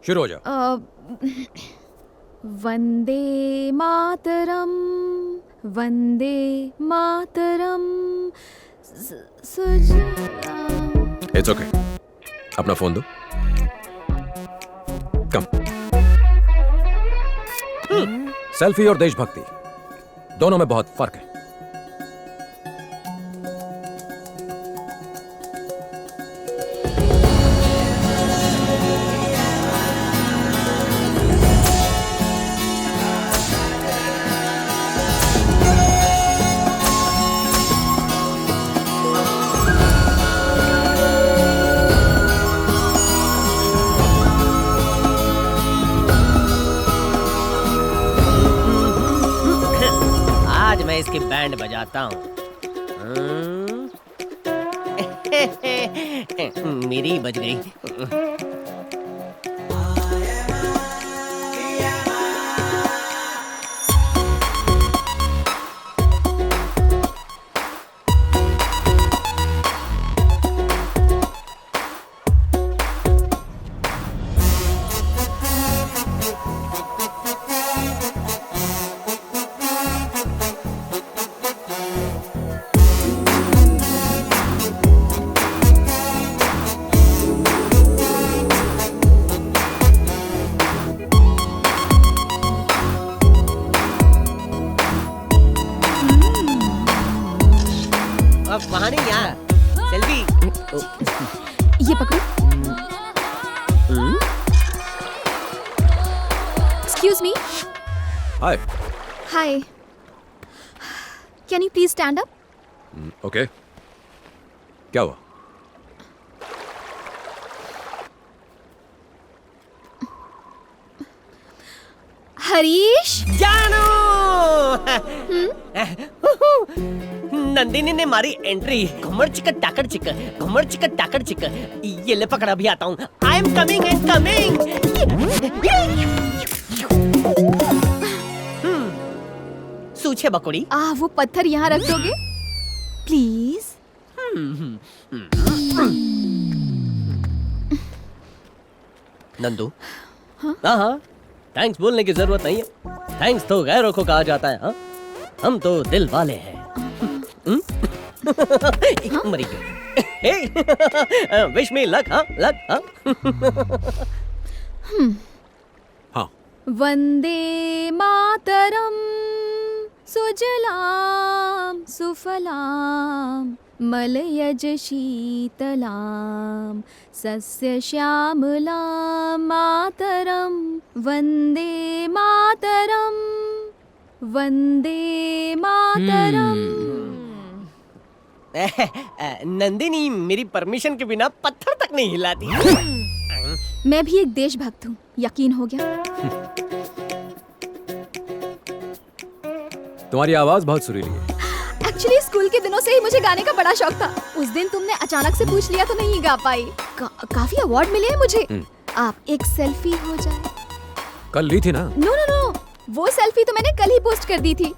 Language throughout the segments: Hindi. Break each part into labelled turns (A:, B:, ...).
A: शुरू हो जाओ।
B: वंदे मातरम, वंदे मातरम,
A: इट्स ओके, अपना फोन दो। कम। सेल्फी और देशभक्ति दोनों में बहुत फर्क है।
C: आज मैं इसकी बैंड बजाता हूँ। मेरी बज गई। अब वहाँ नहीं यार, सेल्फी।
B: ये पकड़ो। Excuse me.
A: Hi.
B: Hi, can you please stand up?
A: Okay, क्या हुआ?
B: हरीश,
C: जानू। नंदिनी ने मारी एंट्री। घुमड़ चिकन टाकड़ चिकन, घुमड़ चिकन टाकड़ चिकन। ये ले पकड़ा भी आता हूँ। I am coming and coming. सूछे बकुड़ी।
B: वो पत्थर यहाँ रख दोगे प्लीज?
C: नंदू। हाँ, थैंक्स बोलने की जरूरत नहीं है। थैंक्स तो गैरों को कहा जाता है। हाँ, हम तो दिल वाले हैं। मरी गई। Wish me luck. हाँ, लक।
A: हाँ।
B: वंदे मातरम, सुजलाम सुफलाम, मलयज शीतलाम, सस्य श्यामलाम, मातरम वंदे मातरम, वंदे मातरम।
C: नंदिनी मेरी परमिशन के बिना पत्थर तक नहीं हिलाती।
B: मैं भी एक देशभक्त हूँ, यकीन हो गया?
A: तुम्हारी आवाज बहुत सुरीली है।
B: एक्चुअली स्कूल के दिनों से ही मुझे गाने का बड़ा शौक था। उस दिन तुमने अचानक से पूछ लिया तो नहीं गा पाई। काफी अवार्ड मिले हैं मुझे। आप एक सेल्फी हो जाए।
A: कल ली थी ना?
B: नो नो नो, वो सेल्फी तो मैंने कल ही पोस्ट कर दी थी।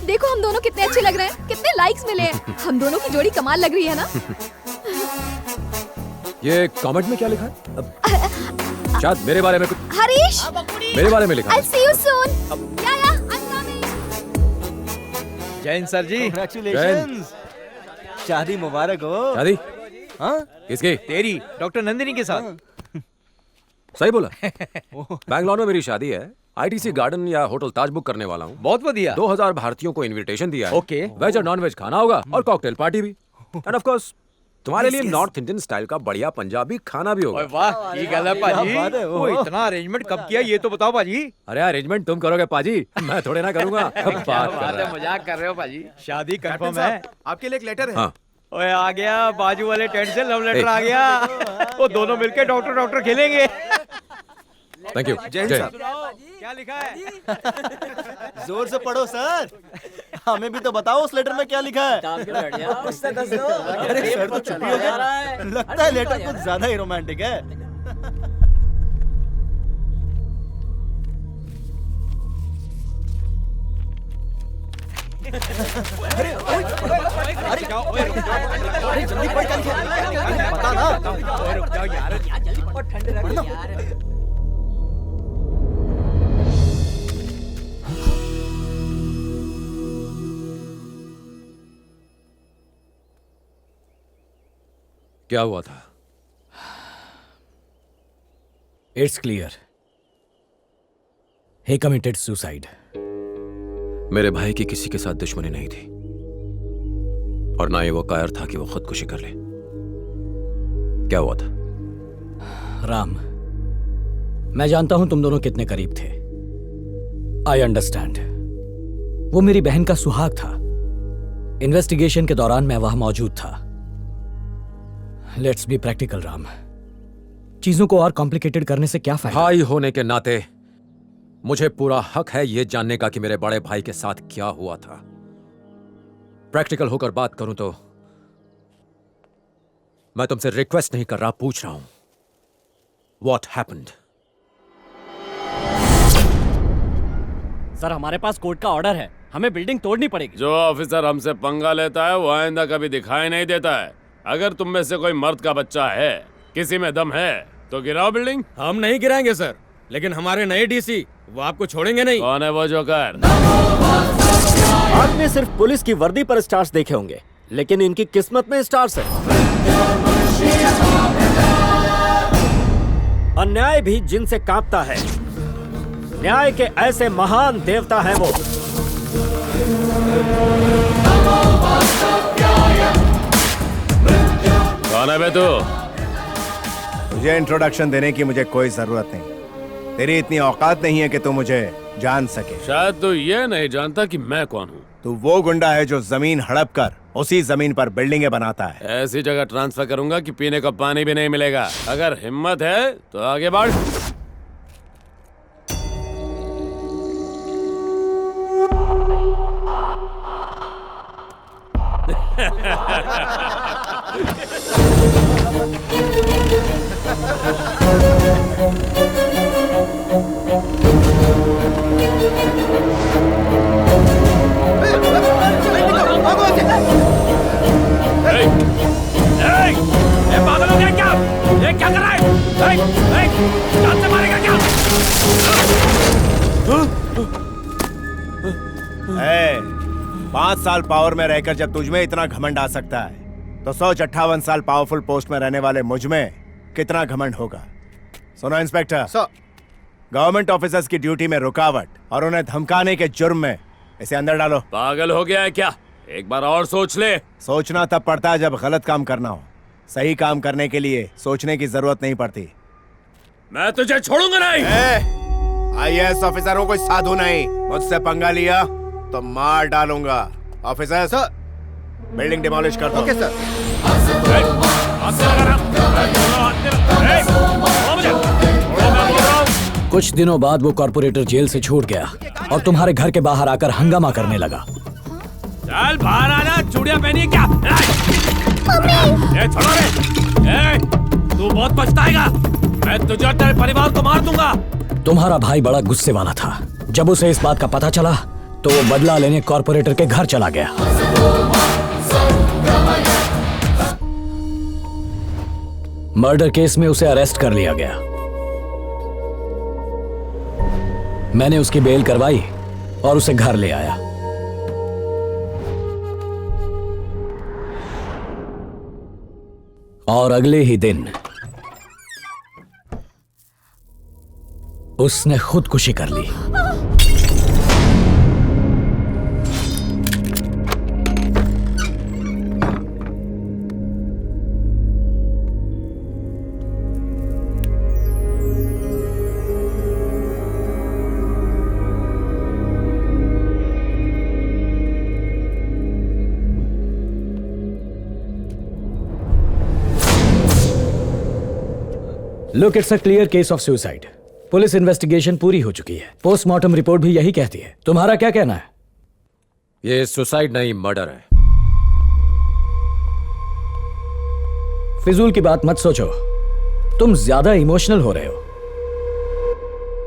B: देखो हम दोनों कितने अच्छे लग रहे हैं, कितने लाइक्स मिले हैं। हम दोनों की जोड़ी कमाल लग रही है ना?
A: ये कमेंट में क्या लिखा है? शायद मेरे बारे में कुछ।
B: हरीश,
A: मेरे बारे में लिखा है।
B: I'll see you soon. Yeah, I'm coming.
D: Jain sir ji,
A: Congratulations.
D: शादी मुबारक हो।
A: शादी?
D: हाँ,
A: किसकी?
D: तेरी डॉक्टर नंदिनी के साथ।
A: सही बोला। बैंगलोर में मेरी शादी है। आईटीसी गार्डन या होटल ताज बुक करने वाला हूँ।
D: बहुत बढ़िया।
A: 2000 भारतीयों को इनविटेशन दिया है।
D: ओके।
A: वेज और नॉन वेज खाना होगा और कॉकटेल पार्टी भी। एंड ऑफ कोर्स तुम्हारे लिए नॉर्थ इंडियन स्टाइल का बढ़िया पंजाबी खाना भी होगा।
D: वाह, ये गल है पाजी। वो इतना अरेंजमेंट कब किया ये तो बताओ पाजी।
A: अरे अरेंजमेंट तुम करोगे पाजी, मैं थोड़े ना करूंगा। बात कर रहा है।
D: मजाक कर रहे हो पाजी। शादी कंफर्म है।
E: आपके लिए एक लेटर है।
A: हाँ।
D: ओए आ गया बाजू वाले टेंट से लव लेटर आ गया। वो दोनों मिलके डॉक्टर डॉक्टर खेलेंगे।
A: Thank you.
E: जय हिंद सर।
D: क्या लिखा है?
E: जोर से पढ़ो सर। हमें भी तो बताओ उस लेटर में क्या लिखा है। अरे सर तो चुप ही हो गए। लगता है लेटर कुछ ज्यादा ही रोमांटिक है। अरे जल्दी पढ़ कर बता ना।
D: रुक जाओ यार,
A: क्या हुआ था?
F: It's clear, he committed suicide.
A: मेरे भाई की किसी के साथ दुश्मनी नहीं थी और ना ही वो कायर था कि वो खुदकुशी कर ले। क्या हुआ था?
F: राम, मैं जानता हूं तुम दोनों कितने करीब थे। I understand. वो मेरी बहन का सुहाग था। इन्वेस्टिगेशन के दौरान मैं वहां मौजूद था। लेट्स बी प्रैक्टिकल राम, चीजों को और कॉम्प्लिकेटेड करने से क्या फायदा?
A: भाई होने के नाते मुझे पूरा हक है यह जानने का कि मेरे बड़े भाई के साथ क्या हुआ था। प्रैक्टिकल होकर बात करूं तो मैं तुमसे रिक्वेस्ट नहीं कर रहा, पूछ रहा हूं, व्हाट हैपेंड?
C: सर, हमारे पास कोर्ट का ऑर्डर है, हमें बिल्डिंग तोड़नी पड़ेगी।
G: जो ऑफिसर हमसे पंगा लेता है वो आइंदा कभी दिखाई नहीं देता है। अगर तुम में से कोई मर्द का बच्चा है, किसी में दम है, तो गिराओ बिल्डिंग।
D: हम नहीं गिराएंगे सर, लेकिन हमारे नए डीसी वो आपको छोड़ेंगे नहीं।
G: कौन है वो जोकर?
E: आपने सिर्फ पुलिस की वर्दी पर स्टार्स देखे होंगे, लेकिन इनकी किस्मत में स्टार्स है। अन्याय भी जिनसे कांपता है। न्याय के ऐसे महान देवता हैं वो।
G: कौन है बे तू?
H: तुझे इंट्रोडक्शन देने की मुझे कोई जरूरत नहीं। तेरी इतनी औकात नहीं है कि तू मुझे जान सके।
G: शायद तू ये नहीं जानता कि मैं कौन हूँ।
H: तू वो गुंडा है जो जमीन हड़प कर उसी जमीन पर बिल्डिंगें बनाता है।
G: ऐसी जगह ट्रांसफर करूंगा कि पीने का पानी भी नहीं मिलेगा। अगर हिम्मत है तो आगे बढ़।
A: पागल हो गया क्या? ये क्या कर रहा है? जान से मारेगा क्या?
H: 5 साल पावर में रहकर जब तुझमें इतना घमंड आ सकता है तो 158 साल पावरफुल पोस्ट में रहने वाले मुझ में कितना घमंड होगा। सुनो इंस्पेक्टर, गवर्नमेंट ऑफिसर्स की ड्यूटी में रुकावट और उन्हें धमकाने के जुर्म में इसे अंदर डालो।
G: पागल हो गया है क्या? एक बार और सोच ले।
H: सोचना तब पड़ता है जब गलत काम करना हो। सही काम करने के लिए सोचने की जरूरत नहीं पड़ती।
G: मैं तुझे छोड़ूंगा नहीं।
H: IAS ऑफिसर हो, कोई साधु नहीं। मुझसे पंगा लिया तो मार डालूंगा। ऑफिसर सर, बिल्डिंग डिमोलिश कर दो। Okay sir.
F: कुछ दिनों बाद वो कॉर्पोरेटर जेल से छूट गया और तुम्हारे घर के बाहर आकर हंगामा करने लगा।
G: चल बाहर आना, चूड़ियां पहनी है क्या? ए, छोड़ो रे। तू बहुत पछताएगा। मैं तुझे और तेरे परिवार को मार दूंगा।
F: तुम्हारा भाई बड़ा गुस्से वाला था। जब उसे इस बात का पता चला तो वो बदला लेने कॉर्पोरेटर के घर चला गया। मर्डर केस में उसे अरेस्ट कर लिया गया। मैंने उसकी बेल करवाई और उसे घर ले आया। और अगले ही दिन उसने खुदकुशी कर ली। Look, it's a clear case of suicide. Police investigation पूरी हो चुकी है। पोस्टमार्टम रिपोर्ट भी यही कहती है। तुम्हारा क्या कहना है?
A: ये सुसाइड नहीं, मर्डर है।
F: फिजूल की बात मत सोचो, तुम ज्यादा इमोशनल हो रहे हो।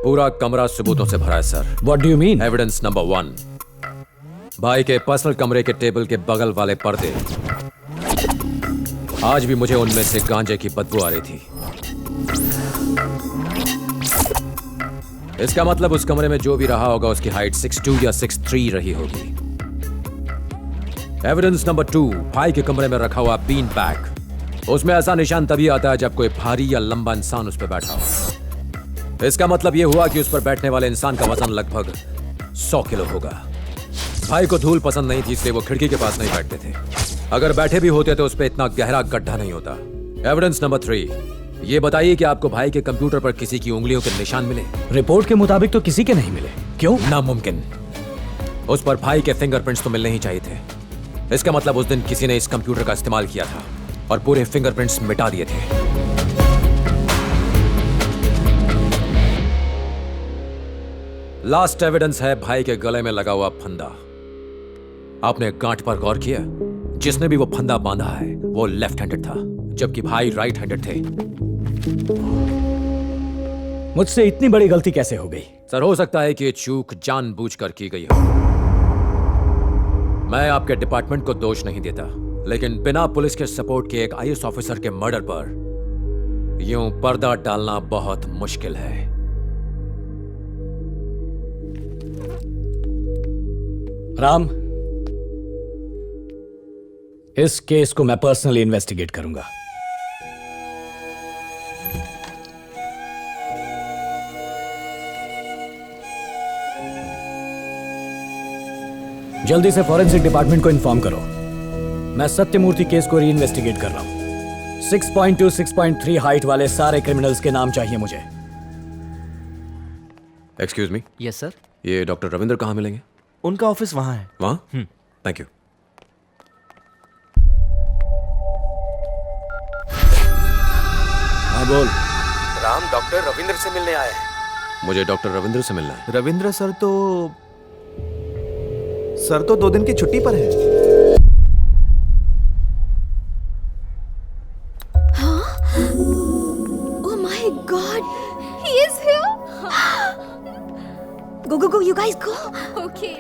A: पूरा कमरा सबूतों से भरा है sir.
F: What do you mean?
A: Evidence number 1, भाई के पर्सनल कमरे के टेबल के बगल वाले पर्दे, आज भी मुझे उनमें से गांजे की बदबू आ रही थी। इसका मतलब उस कमरे में जो भी रहा होगा उसकी हाइट 6'2" या 6'3" रही होगी। एविडेंस नंबर 2, भाई के कमरे में रखा हुआ बीन बैग। उसमें ऐसा निशान तभी आता है जब कोई भारी या लंबा इंसान उस पर बैठा हो। इसका मतलब यह हुआ कि उस पर बैठने वाले इंसान का वजन लगभग 100 किलो होगा। भाई को धूल पसंद नहीं थी, इसलिए वो खिड़की के पास नहीं बैठते थे। अगर बैठे भी होते तो उस पर इतना गहरा गड्ढा नहीं होता। एविडेंस नंबर 3, ये बताइए कि आपको भाई के कंप्यूटर पर किसी की उंगलियों के निशान मिले?
F: रिपोर्ट के मुताबिक तो किसी के नहीं मिले। क्यों?
A: नामुमकिन। उस पर भाई के फिंगरप्रिंट्स तो मिलने ही चाहिए थे। इसका मतलब उस दिन किसी ने इस कंप्यूटर का इस्तेमाल किया था और पूरे फिंगरप्रिंट्स मिटा दिए थे। लास्ट एविडेंस है भाई के गले में लगा हुआ फंदा। आपने गांठ पर गौर किया? जिसने भी वो फंदा बांधा है वो लेफ्ट हैंडेड था, जबकि भाई राइट हैंडेड थे।
F: मुझसे इतनी बड़ी गलती कैसे हो गई?
A: सर, हो सकता है कि ये चूक जानबूझकर की गई हो। मैं आपके डिपार्टमेंट को दोष नहीं देता, लेकिन बिना पुलिस के सपोर्ट के एक आईएएस ऑफिसर के मर्डर पर यूं पर्दा डालना बहुत मुश्किल है।
F: राम, इस केस को मैं पर्सनली इन्वेस्टिगेट करूंगा। जल्दी से फॉरेंसिक डिपार्टमेंट को इन्फॉर्म करो। मैं सत्यमूर्ति केस को री-इन्वेस्टिगेट कर रहा हूं। 6.2, 6.3 हाइट वाले सारे क्रिमिनल्स के नाम चाहिए मुझे।
A: Excuse me.
I: Yes sir.
A: ये डॉक्टर रविंद्र कहाँ मिलेंगे?
I: उनका ऑफिस वहां है।
A: वहाँ? Thank you.
F: हाँ बोल।
J: राम डॉक्टर रविंद्र से मिलने आए हैं।
A: मुझे डॉक्टर रविंद्र से मिलना है।
J: रविंद्र सर तो 2 दिन की छुट्टी पर है।
B: Oh my God, he is here. Go, go, go, you guys go. Okay.